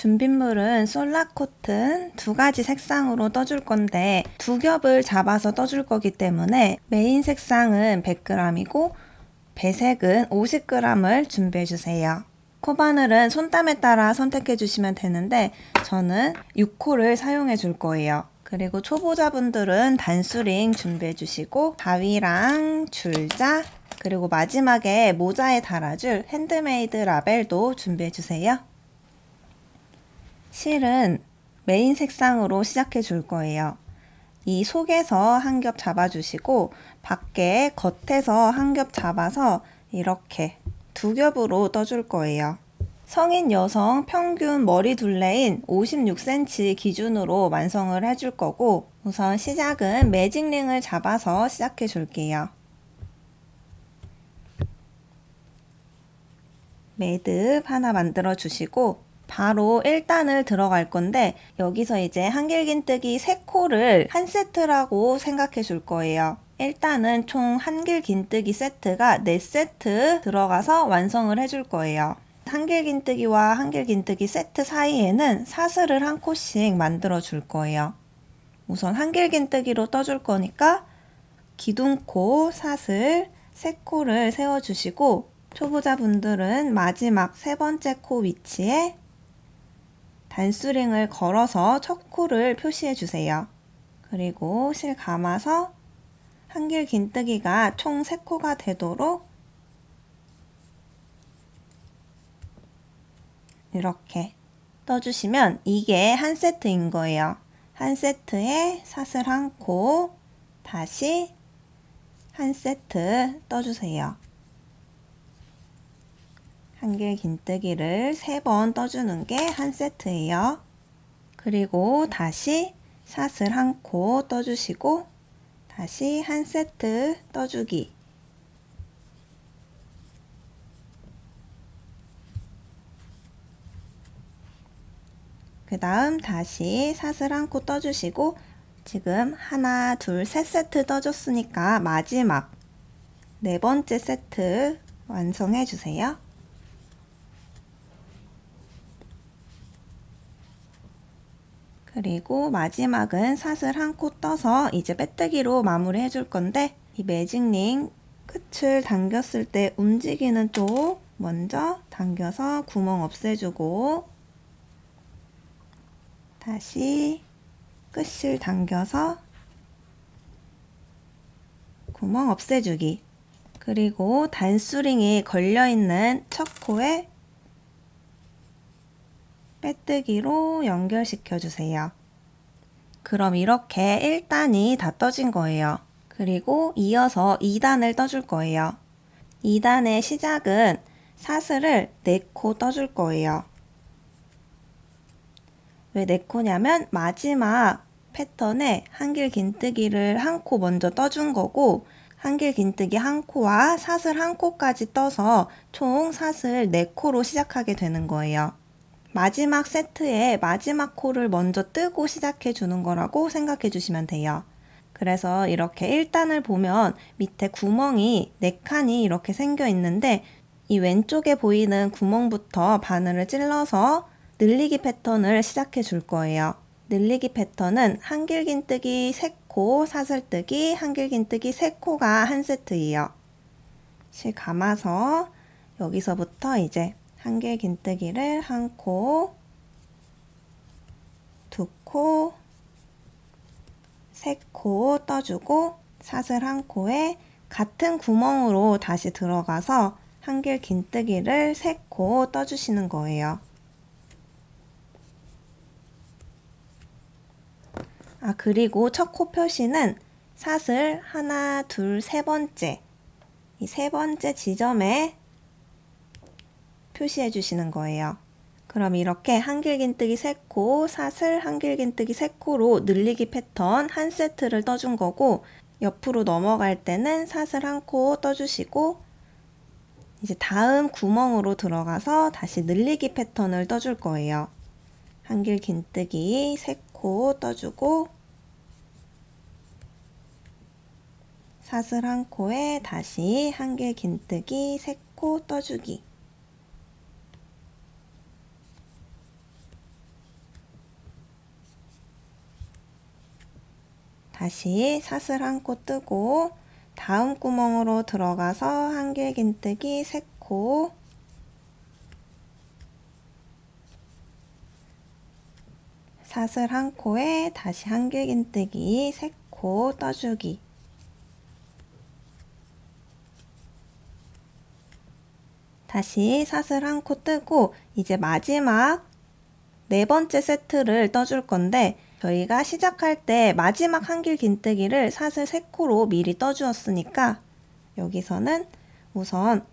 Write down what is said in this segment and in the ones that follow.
준빗물은 솔라코튼 2가지 색상으로 떠줄 건데 2겹을 잡아서 떠줄 거기 때문에 메인 색상은 100g이고 배색은 50g을 준비해 주세요. 코바늘은 손땀에 따라 선택해 주시면 되는데 저는 6호를 사용해 줄 거예요. 그리고 초보자분들은 단수링 준비해 주시고 가위랑 줄자 그리고 마지막에 모자에 달아줄 핸드메이드 라벨도 준비해 주세요. 실은 메인 색상으로 시작해 줄 거예요. 이 속에서 한 겹 잡아주시고 밖에 겉에서 한 겹 잡아서 이렇게 2겹으로 떠줄 거예요. 성인 여성 평균 머리 둘레인 56cm 기준으로 완성을 해줄 거고 우선 시작은 매직링을 잡아서 시작해 줄게요. 매듭 하나 만들어 주시고 바로 1단을 들어갈 건데 여기서 이제 한길긴뜨기 3코를 한 세트라고 생각해 줄 거예요. 1단은 총 한길긴뜨기 세트가 4세트 들어가서 완성을 해줄 거예요. 한길긴뜨기와 한길긴뜨기 세트 사이에는 사슬을 한 코씩 만들어 줄 거예요. 우선 한길긴뜨기로 떠줄 거니까 기둥코 사슬 3코를 세워 주시고 초보자분들은 마지막 3번째 코 위치에 단수링을 걸어서 첫 코를 표시해 주세요. 그리고 실 감아서 한길긴뜨기가 총 3코가 되도록 이렇게 떠주시면 이게 한 세트인 거예요. 한 세트에 사슬 한 코, 다시 한 세트 떠주세요. 한길긴뜨기를 3번 떠주는 게 한 세트예요. 그리고 다시 사슬 한 코 떠주시고 다시 한 세트 떠주기. 그 다음 다시 사슬 한 코 떠주시고 지금 하나, 둘, 셋 세트 떠줬으니까 마지막 4번째 세트 완성해 주세요. 그리고 마지막은 사슬 한 코 떠서 이제 빼뜨기로 마무리 해줄 건데 이 매직링 끝을 당겼을 때 움직이는 쪽 먼저 당겨서 구멍 없애주고 다시 끝을 당겨서 구멍 없애주기 그리고 단수링이 걸려있는 첫 코에 빼뜨기로 연결시켜 주세요. 그럼 이렇게 1단이 다 떠진 거예요. 그리고 이어서 2단을 떠줄 거예요. 2단의 시작은 사슬을 4코 떠줄 거예요. 왜 4코냐면 마지막 패턴에 한길긴뜨기를 한 코 먼저 떠준 거고 한길긴뜨기 한 코와 사슬 한 코까지 떠서 총 사슬 4코로 시작하게 되는 거예요. 마지막 세트에 마지막 코를 먼저 뜨고 시작해 주는 거라고 생각해 주시면 돼요. 그래서 이렇게 1단을 보면 밑에 구멍이 4칸이 이렇게 생겨 있는데 이 왼쪽에 보이는 구멍부터 바늘을 찔러서 늘리기 패턴을 시작해 줄 거예요. 늘리기 패턴은 한길긴뜨기 3코, 사슬뜨기, 한길긴뜨기 3코가 한 세트예요. 실 감아서 여기서부터 이제 한길긴뜨기를 한 코, 2코, 3코 떠주고 사슬 한 코에 같은 구멍으로 다시 들어가서 한길긴뜨기를 3코 떠주시는 거예요. 그리고 첫 코 표시는 사슬 하나, 둘, 3번째 이 3번째 지점에 표시해 주시는 거예요. 그럼 이렇게 한길긴뜨기 3코, 사슬 한길긴뜨기 3코로 늘리기 패턴 한 세트를 떠준 거고 옆으로 넘어갈 때는 사슬 한 코 떠주시고 이제 다음 구멍으로 들어가서 다시 늘리기 패턴을 떠줄 거예요. 한길긴뜨기 3코 떠주고 사슬 한 코에 다시 한길긴뜨기 3코 떠주기 다시 사슬 한 코 뜨고 다음 구멍으로 들어가서 한길긴뜨기 3코, 사슬 한 코에 다시 한길긴뜨기 3코 떠주기. 다시 사슬 한 코 뜨고 이제 마지막 4번째 세트를 떠줄 건데, 저희가 시작할 때 마지막 한길긴뜨기를 사슬 3코로 미리 떠주었으니까 여기서는 우선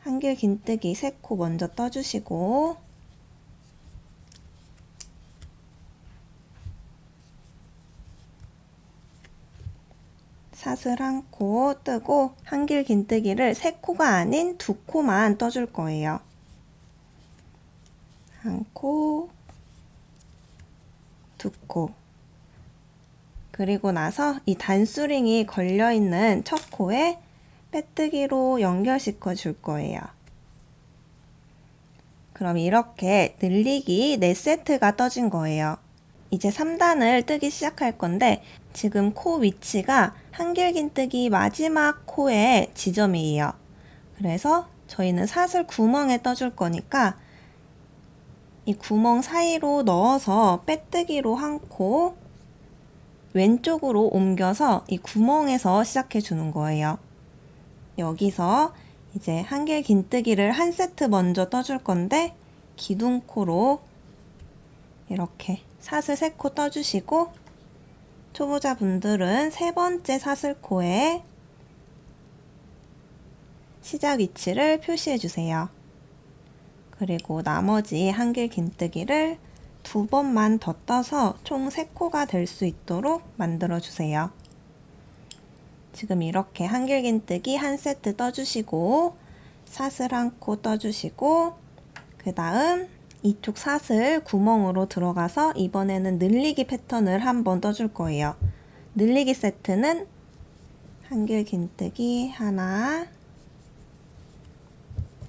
한길긴뜨기 3코 먼저 떠주시고, 사슬 한 코 뜨고 한길긴뜨기를 3코가 아닌 2코만 떠줄 거예요. 한 코, 2코. 그리고 나서 이 단수링이 걸려있는 첫 코에 빼뜨기로 연결시켜 줄 거예요. 그럼 이렇게 늘리기 4세트가 떠진 거예요. 이제 3단을 뜨기 시작할 건데, 지금 코 위치가 한길긴뜨기 마지막 코의 지점이에요. 그래서 저희는 사슬 구멍에 떠줄 거니까 이 구멍 사이로 넣어서 빼뜨기로 한 코 왼쪽으로 옮겨서 이 구멍에서 시작해 주는 거예요. 여기서 이제 한길긴뜨기를 한 세트 먼저 떠줄 건데, 기둥코로 이렇게 사슬 3코 떠주시고, 초보자분들은 3번째 사슬코에 시작 위치를 표시해 주세요. 그리고 나머지 한길긴뜨기를 2번만 더 떠서 총 3코가 될 수 있도록 만들어 주세요. 지금 이렇게 한길긴뜨기 한 세트 떠주시고, 사슬 한 코 떠주시고, 그 다음 이쪽 사슬 구멍으로 들어가서 이번에는 늘리기 패턴을 한번 떠줄 거예요. 늘리기 세트는 한길긴뜨기 하나,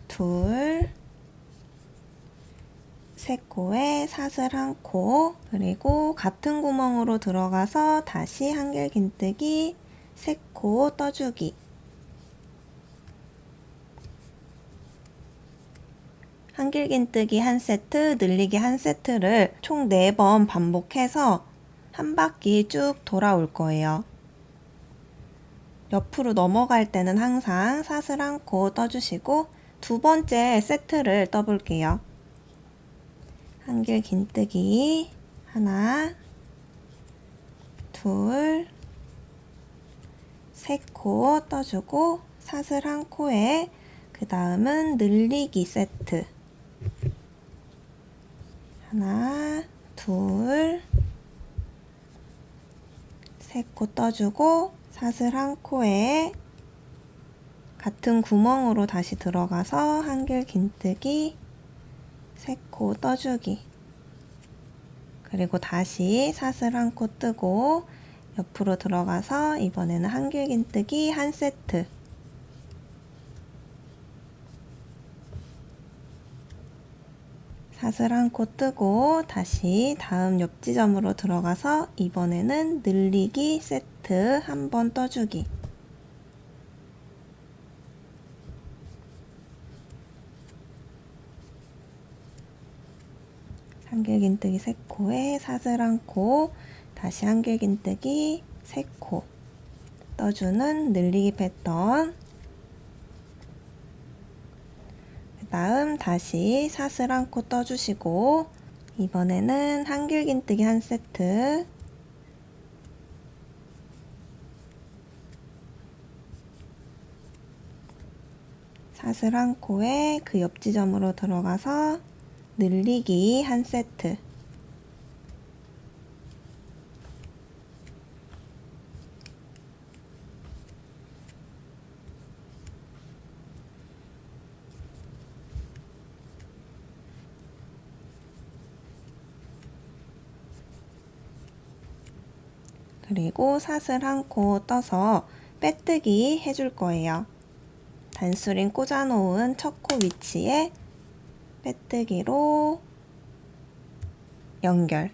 둘, 3코에 사슬 한 코, 그리고 같은 구멍으로 들어가서 다시 한길긴뜨기 3코 떠주기. 한길긴뜨기 한 세트, 늘리기 한 세트를 총 4번 반복해서 한 바퀴 쭉 돌아올 거예요. 옆으로 넘어갈 때는 항상 사슬 한 코 떠주시고, 2번째 세트를 떠볼게요. 한길긴뜨기 하나, 둘, 3코 떠주고 사슬 한 코에 그 다음은 늘리기 세트 하나, 둘, 3코 떠주고 사슬 한 코에 같은 구멍으로 다시 들어가서 한길긴뜨기 3코 떠주기. 그리고 다시 사슬 한 코 뜨고 옆으로 들어가서 이번에는 한길긴뜨기 한 세트. 사슬 한 코 뜨고 다시 다음 옆 지점으로 들어가서 이번에는 늘리기 세트 한 번 떠주기. 한길긴뜨기 3코에 사슬 한 코, 다시 한길긴뜨기 3코 떠주는 늘리기 패턴. 그 다음 다시 사슬 한 코 떠주시고 이번에는 한길긴뜨기 한 세트, 사슬 한 코에 그 옆 지점으로 들어가서 늘리기 한 세트. 그리고 사슬 한 코 떠서 빼뜨기 해줄 거예요. 단수링 꽂아놓은 첫 코 위치에 빼뜨기로 연결.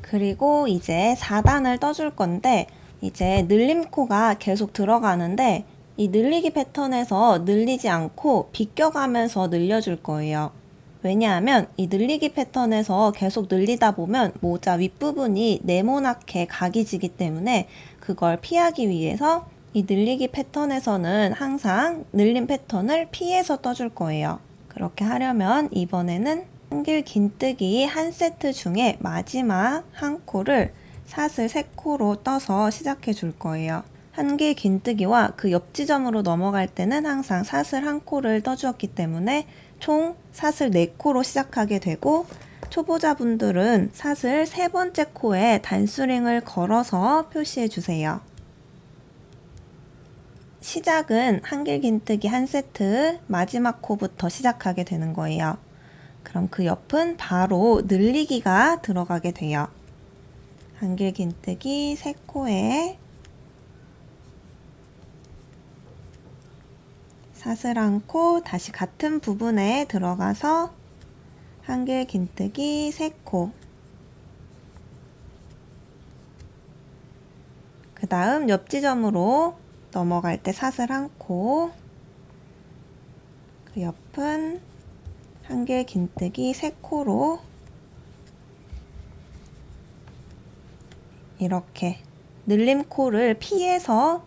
그리고 이제 4단을 떠줄 건데 이제 늘림코가 계속 들어가는데 이 늘리기 패턴에서 늘리지 않고 비껴가면서 늘려줄 거예요. 왜냐하면 이 늘리기 패턴에서 계속 늘리다 보면 모자 윗부분이 네모나게 각이 지기 때문에 그걸 피하기 위해서 이 늘리기 패턴에서는 항상 늘림 패턴을 피해서 떠줄 거예요. 그렇게 하려면 이번에는 한길 긴뜨기 한 세트 중에 마지막 한 코를 사슬 3코로 떠서 시작해 줄 거예요. 한길 긴뜨기와 그 옆 지점으로 넘어갈 때는 항상 사슬 1코를 떠주었기 때문에 총 사슬 4코로 시작하게 되고, 초보자분들은 사슬 3번째 코에 단수링을 걸어서 표시해 주세요. 시작은 한길 긴뜨기 한 세트 마지막 코부터 시작하게 되는 거예요. 그럼 그 옆은 바로 늘리기가 들어가게 돼요. 한길 긴뜨기 3코에 사슬 1코 다시 같은 부분에 들어가서 한길 긴뜨기 3코, 그 다음 옆 지점으로 넘어갈 때 사슬 1코, 그 옆은 한길 긴뜨기 3코로 이렇게 늘림코를 피해서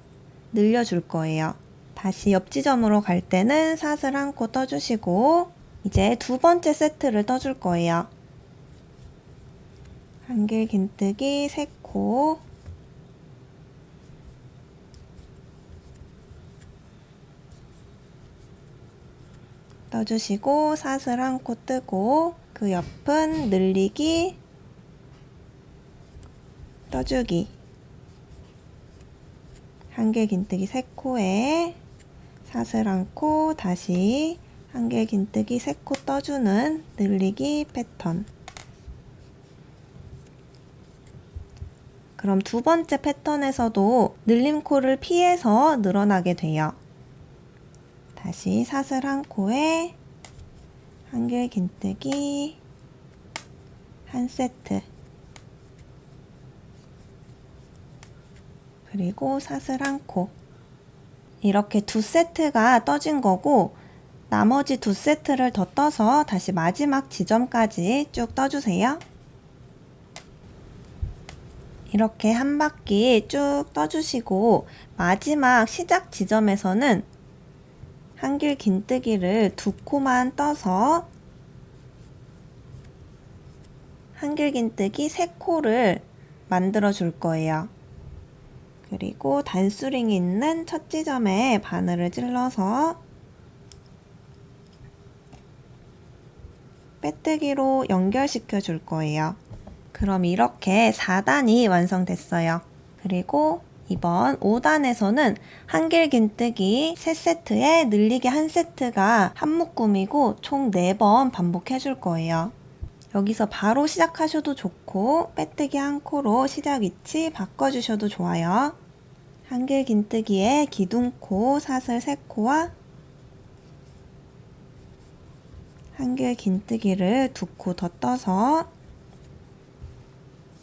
늘려줄 거예요. 다시 옆 지점으로 갈 때는 사슬 1코 떠주시고 이제 두 번째 세트를 떠줄 거예요. 한길 긴뜨기 3코, 떠주시고 사슬 1코 뜨고 그 옆은 늘리기, 떠주기, 한길 긴뜨기 3코에 사슬 1코 다시 한길 긴뜨기 3코 떠주는 늘리기 패턴. 그럼 두 번째 패턴에서도 늘림코를 피해서 늘어나게 돼요. 다시 사슬 1코에 한길 긴뜨기 한 세트, 그리고 사슬 1코, 이렇게 두 세트가 떠진 거고 나머지 두 세트를 더 떠서 다시 마지막 지점까지 쭉 떠주세요. 이렇게 한 바퀴 쭉 떠주시고 마지막 시작 지점에서는 한길 긴뜨기를 2코만 떠서 한길 긴뜨기 3코를 만들어 줄 거예요. 그리고 단수링이 있는 첫 지점에 바늘을 찔러서 빼뜨기로 연결시켜 줄 거예요. 그럼 이렇게 4단이 완성됐어요. 그리고 이번 5단에서는 한길 긴뜨기 3세트에 늘리기 1세트가 한 묶음이고 총 4번 반복해 줄 거예요. 여기서 바로 시작하셔도 좋고 빼뜨기 1코로 시작 위치 바꿔주셔도 좋아요. 한길 긴뜨기에 기둥코 사슬 3코와 한길 긴뜨기를 2코 더 떠서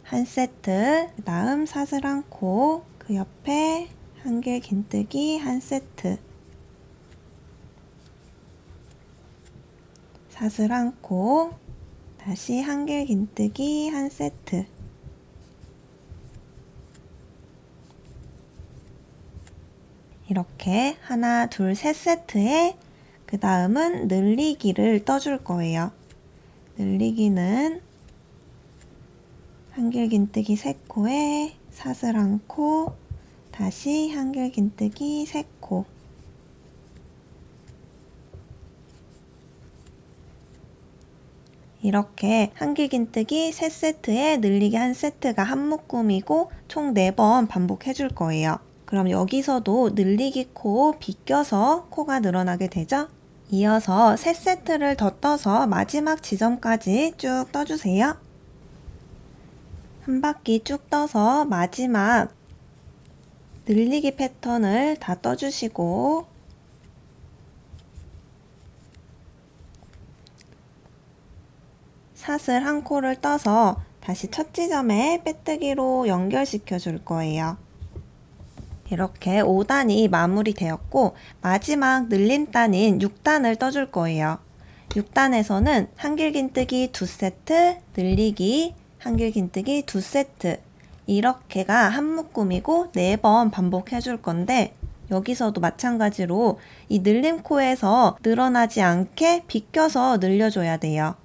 한 세트, 그 다음 사슬 1코, 그 옆에 한길 긴뜨기 한 세트, 사슬 1코, 다시 한길 긴뜨기 한 세트, 이렇게 하나, 둘, 셋 세트에 그 다음은 늘리기를 떠줄 거예요. 늘리기는 한길 긴뜨기 3코에 사슬 1코, 다시 한길 긴뜨기 3코, 이렇게 한길 긴뜨기 3세트에 늘리기 1세트가 한 묶음이고 총 4번 반복해 줄 거예요. 그럼 여기서도 늘리기 코 비껴서 코가 늘어나게 되죠? 이어서 3세트를 더 떠서 마지막 지점까지 쭉 떠주세요. 한 바퀴 쭉 떠서 마지막 늘리기 패턴을 다 떠주시고 사슬 1코를 떠서 다시 첫 지점에 빼뜨기로 연결시켜 줄 거예요. 이렇게 5단이 마무리되었고 마지막 늘림단인 6단을 떠줄 거예요. 6단에서는 한길긴뜨기 2세트, 늘리기, 한길긴뜨기 2세트 이렇게가 한 묶음이고 4번 반복해 줄 건데 여기서도 마찬가지로 이 늘림코에서 늘어나지 않게 비껴서 늘려줘야 돼요.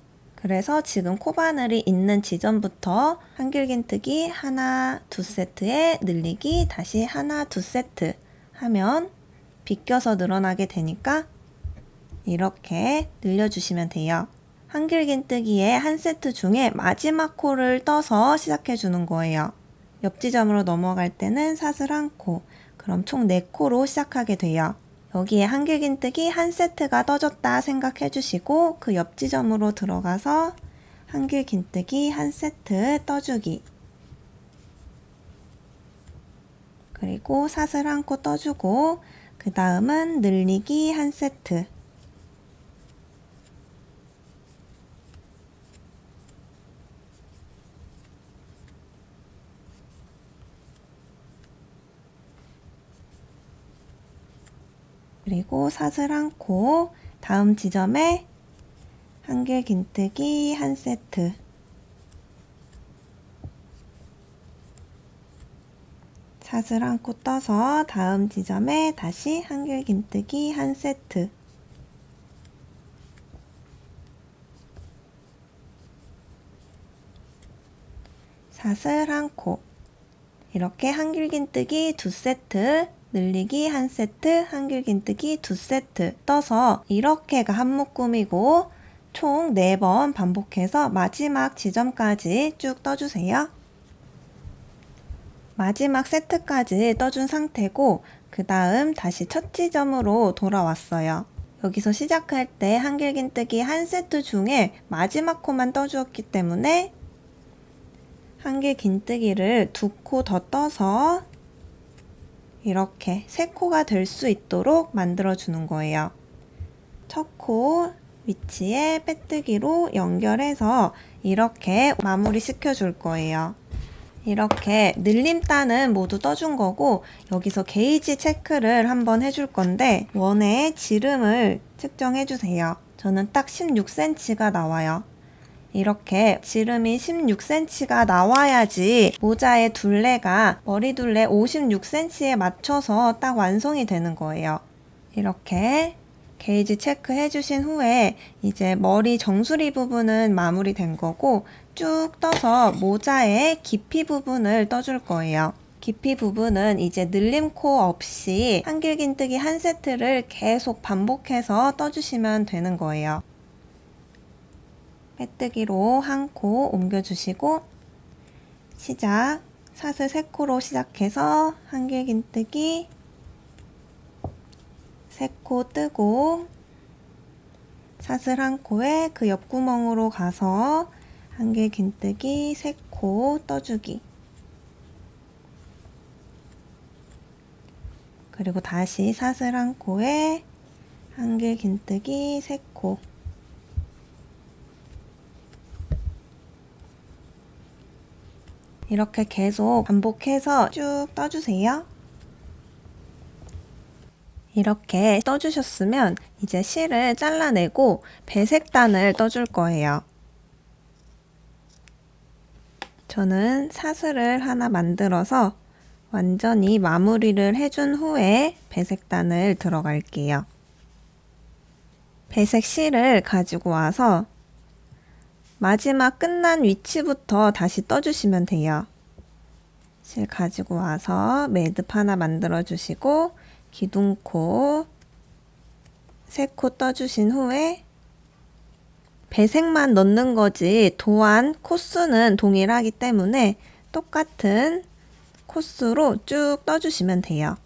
그래서 지금 코바늘이 있는 지점부터 한길긴뜨기 하나, 2세트에 늘리기 다시 하나, 2세트 하면 비껴서 늘어나게 되니까 이렇게 늘려주시면 돼요. 한길긴뜨기의 한 세트 중에 마지막 코를 떠서 시작해 주는 거예요. 옆 지점으로 넘어갈 때는 사슬 1코, 그럼 총 4코로 시작하게 돼요. 여기에 한길긴뜨기 한 세트가 떠졌다 생각해 주시고 그 옆 지점으로 들어가서 한길긴뜨기 한 세트 떠주기, 그리고 사슬 1코 떠주고 그 다음은 늘리기 한 세트, 그리고 사슬 1코, 다음 지점에 한길긴뜨기 한 세트, 사슬 1코 떠서 다음 지점에 다시 한길긴뜨기 한 세트, 사슬 1코, 이렇게 한길긴뜨기 2세트, 늘리기 한 세트, 한길긴뜨기 2세트 떠서 이렇게가 한 묶음이고 총 4번 반복해서 마지막 지점까지 쭉 떠주세요. 마지막 세트까지 떠준 상태고 그 다음 다시 첫 지점으로 돌아왔어요. 여기서 시작할 때 한길긴뜨기 한 세트 중에 마지막 코만 떠주었기 때문에 한길긴뜨기를 2코 더 떠서 이렇게 3코가 될 수 있도록 만들어 주는 거예요. 첫 코 위치에 빼뜨기로 연결해서 이렇게 마무리 시켜 줄 거예요. 이렇게 늘림단은 모두 떠준 거고 여기서 게이지 체크를 한번 해줄 건데 원의 지름을 측정해 주세요. 저는 딱 16cm가 나와요. 이렇게 지름이 16cm가 나와야지 모자의 둘레가 머리 둘레 56cm에 맞춰서 딱 완성이 되는 거예요. 이렇게 게이지 체크해 주신 후에 이제 머리 정수리 부분은 마무리된 거고 쭉 떠서 모자의 깊이 부분을 떠줄 거예요. 깊이 부분은 이제 늘림코 없이 한길긴뜨기 한 세트를 계속 반복해서 떠주시면 되는 거예요. 빼뜨기로 한 코 옮겨주시고 시작, 사슬 3코로 시작해서 한길긴뜨기 3코 뜨고 사슬 1코에 그 옆구멍으로 가서 한길긴뜨기 3코 떠주기, 그리고 다시 사슬 1코에 한길긴뜨기 3코, 이렇게 계속 반복해서 쭉 떠주세요. 이렇게 떠주셨으면 이제 실을 잘라내고 배색단을 떠줄 거예요. 저는 사슬을 하나 만들어서 완전히 마무리를 해준 후에 배색단을 들어갈게요. 배색 실을 가지고 와서 마지막 끝난 위치부터 다시 떠주시면 돼요. 실 가지고 와서 매듭 하나 만들어 주시고 기둥코 3코 떠주신 후에 배색만 넣는 거지 도안 코수는 동일하기 때문에 똑같은 코수로 쭉 떠주시면 돼요.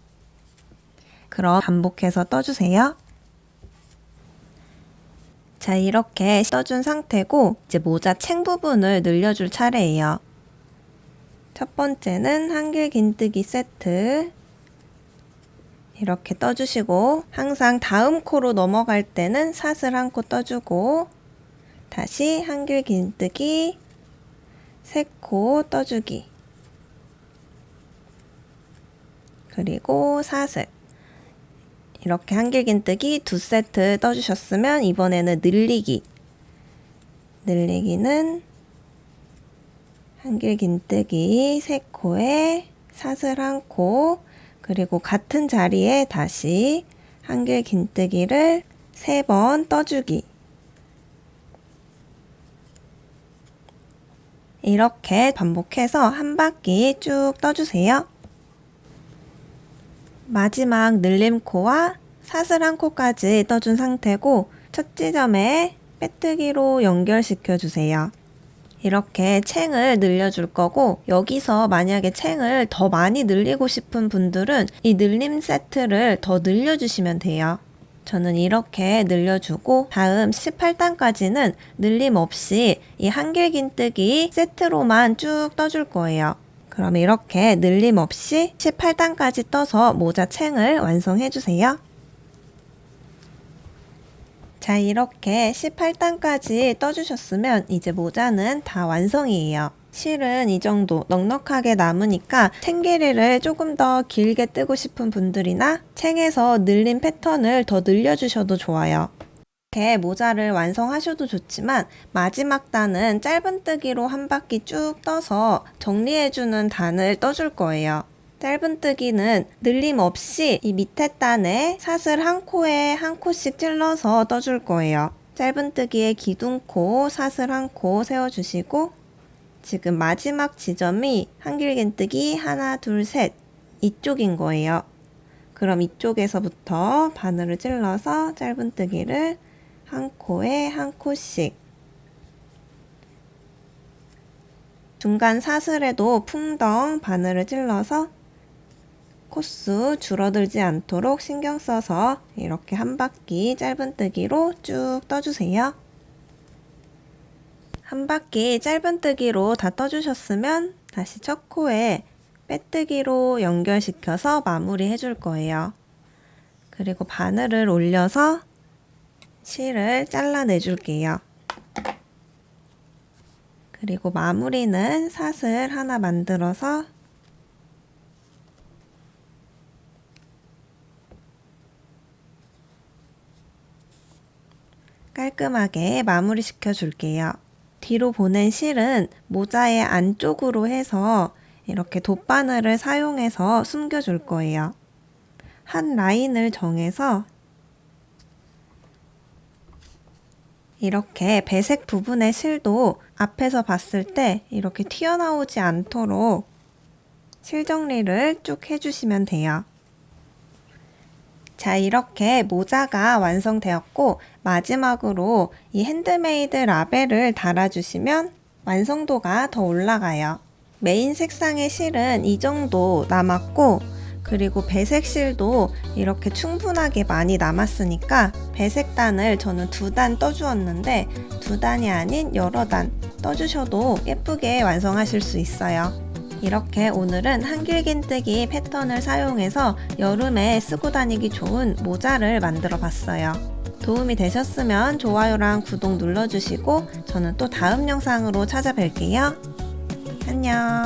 그럼 반복해서 떠주세요. 자, 이렇게 떠준 상태고 이제 모자 챙 부분을 늘려줄 차례예요. 첫 번째는 한길긴뜨기 세트 이렇게 떠주시고 항상 다음 코로 넘어갈 때는 사슬 1코 떠주고 다시 한길긴뜨기 3코 떠주기, 그리고 사슬. 이렇게 한길긴뜨기 2세트 떠주셨으면 이번에는 늘리기. 늘리기는 한길긴뜨기 3코에 사슬 1코, 그리고 같은 자리에 다시 한길긴뜨기를 3번 떠주기. 이렇게 반복해서 한 바퀴 쭉 떠주세요. 마지막 늘림코와 사슬 1코까지 떠준 상태고 첫 지점에 빼뜨기로 연결시켜 주세요. 이렇게 챙을 늘려줄 거고, 여기서 만약에 챙을 더 많이 늘리고 싶은 분들은 이 늘림 세트를 더 늘려주시면 돼요. 저는 이렇게 늘려주고 다음 18단까지는 늘림 없이 이 한길긴뜨기 세트로만 쭉 떠줄 거예요. 그럼 이렇게 늘림 없이 18단까지 떠서 모자 챙을 완성해 주세요. 자, 이렇게 18단까지 떠주셨으면 이제 모자는 다 완성이에요. 실은 이 정도 넉넉하게 남으니까 챙 길이를 조금 더 길게 뜨고 싶은 분들이나 챙에서 늘림 패턴을 더 늘려주셔도 좋아요. 이렇게 모자를 완성하셔도 좋지만 마지막 단은 짧은뜨기로 한 바퀴 쭉 떠서 정리해주는 단을 떠줄 거예요. 짧은뜨기는 늘림 없이 이 밑에 단에 사슬 1코에 1코씩 찔러서 떠줄 거예요. 짧은뜨기의 기둥코, 사슬 1코 세워주시고, 지금 마지막 지점이 한길긴뜨기 하나, 둘, 셋 이쪽인 거예요. 그럼 이쪽에서부터 바늘을 찔러서 짧은뜨기를 1코에 1코씩, 중간 사슬에도 풍덩 바늘을 찔러서 코수 줄어들지 않도록 신경 써서 이렇게 한 바퀴 짧은뜨기로 쭉 떠주세요. 한 바퀴 짧은뜨기로 다 떠주셨으면 다시 첫 코에 빼뜨기로 연결시켜서 마무리 해줄 거예요. 그리고 바늘을 올려서 실을 잘라내 줄게요. 그리고 마무리는 사슬 하나 만들어서 깔끔하게 마무리 시켜 줄게요. 뒤로 보낸 실은 모자의 안쪽으로 해서 이렇게 돗바늘을 사용해서 숨겨 줄 거예요. 한 라인을 정해서 이렇게 배색 부분의 실도 앞에서 봤을 때 이렇게 튀어나오지 않도록 실 정리를 쭉 해주시면 돼요. 자, 이렇게 모자가 완성되었고 마지막으로 이 핸드메이드 라벨을 달아주시면 완성도가 더 올라가요. 메인 색상의 실은 이 정도 남았고, 그리고 배색 실도 이렇게 충분하게 많이 남았으니까 배색단을 저는 2단 떠주었는데 2단이 아닌 여러 단 떠주셔도 예쁘게 완성하실 수 있어요. 이렇게 오늘은 한길긴뜨기 패턴을 사용해서 여름에 쓰고 다니기 좋은 모자를 만들어 봤어요. 도움이 되셨으면 좋아요랑 구독 눌러주시고 저는 또 다음 영상으로 찾아뵐게요. 안녕.